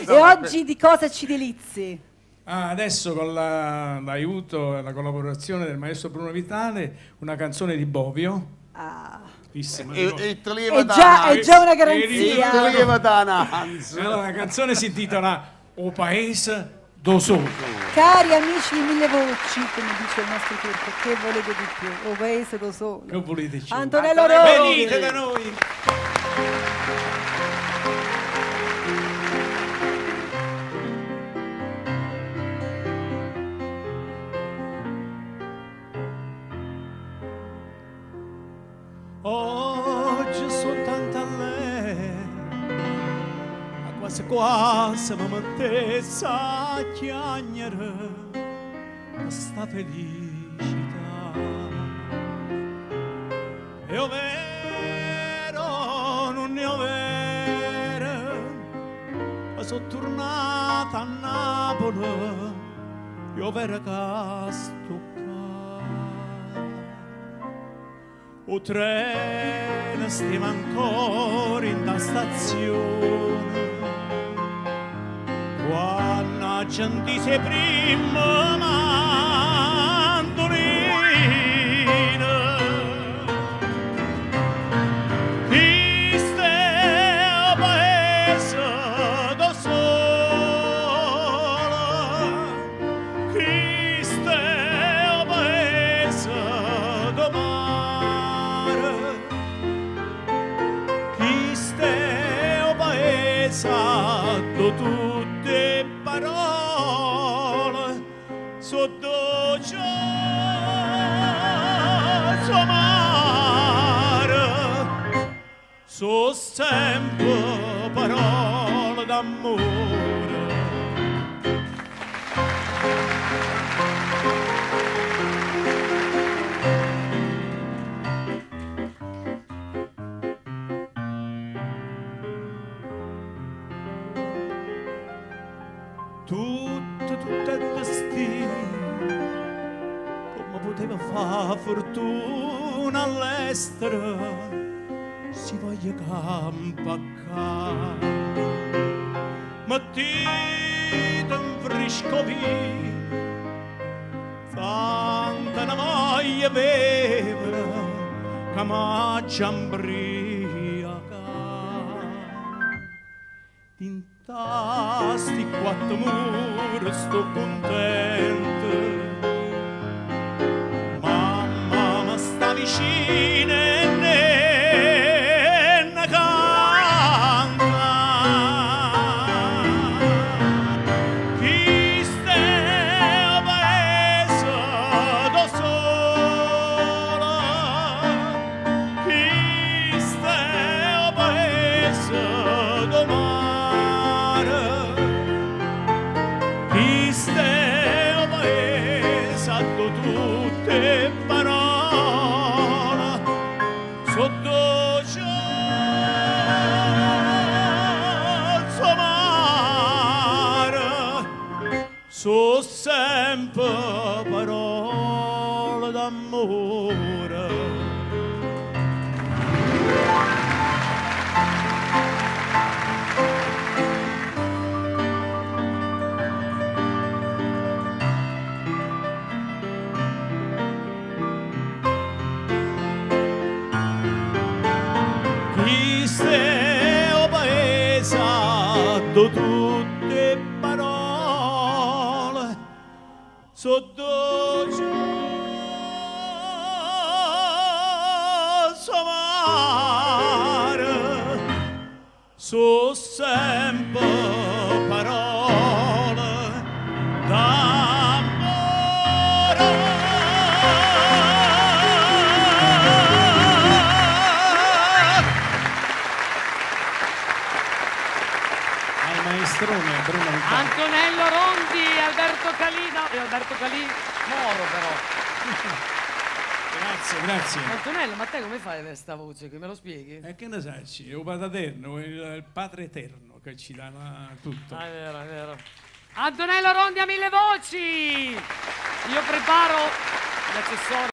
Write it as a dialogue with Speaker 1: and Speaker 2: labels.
Speaker 1: E oggi di cosa ci delizi?
Speaker 2: Adesso con l'aiuto e la collaborazione del maestro Bruno Vitale, una canzone di Bovio.
Speaker 1: È già una garanzia.
Speaker 2: Allora, la canzone si intitola O Paese do Sole.
Speaker 1: Cari amici di Mille Voci, come dice il nostro turco, che volete di più? O Paese do Sole.
Speaker 2: Che volete di più?
Speaker 1: Antonello Rondi.
Speaker 2: Venite da noi. Oggi soltanto a lei, a quasi mi mettessa a chiagnere questa felicità. E io vero, non ne ho vero, ma sono tornata a Napoli, io vero che sto. O treno stiamo ancora in la stazione, quando la gente si prima mandolina, questo è il paese da solo, questo è il paese da mare. Santo tutte parole sotto ciò mare, so sempre parole d'amore. Tutto è destino, come poteva fare fortuna all'estero, si voglia campacca. Mattina in frescovì, tanta ne voglia bevere, che m'accia imbriaca. Sti quattro mura sto contento, mamma mi sta vicina e ne canta. Questo è il paese da solo, questo è il paese da mare. Questo è il paese sotto tutte parole, sotto ciò mare, so sempre parole d'amore. Questo è il paese da tutte parole sotto ciò mare, so sempre parole d'amore. Maestrone Bruno Vitale.
Speaker 3: Antonello Rondi, Alberto Calino e Alberto Calì Moro però.
Speaker 2: Grazie.
Speaker 3: Antonello, ma te come fai ad avere sta voce? Che me lo spieghi?
Speaker 2: E che ne sai? È un padre eterno, il padre eterno che ci dà tutto.
Speaker 3: È vero, è vero. Antonello Rondi a Mille Voci! Io preparo gli accessori.